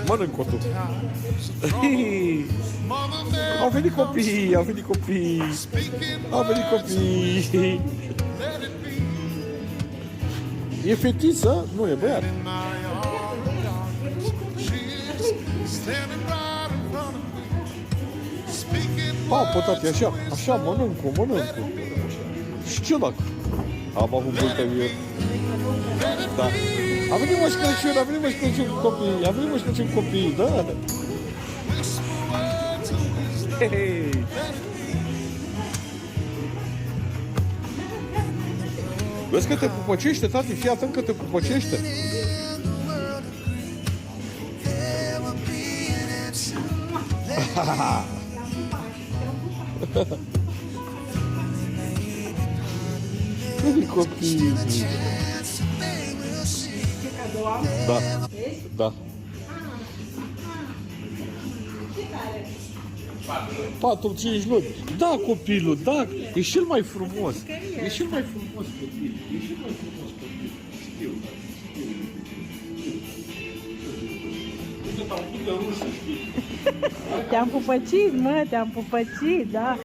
Mănânc-o tu. Au venit copii, au venit copii. Au venit copii. E fetiță? Nu, e băiat. Pa, tati, așa, așa, mănânc-o. Și ce dacă? Am avut multe mie. Da. A venit Moș Crăciun cu copii, da. Hei. Vezi că te pupăcește, tati, fii atent că te pupăcește. Copii. Da. 4-5 luni. Da, copilul, da, e cel mai frumos. E cel mai frumos copil. Știu. Te-am pupăcit, mă, te-am pupăcit, da.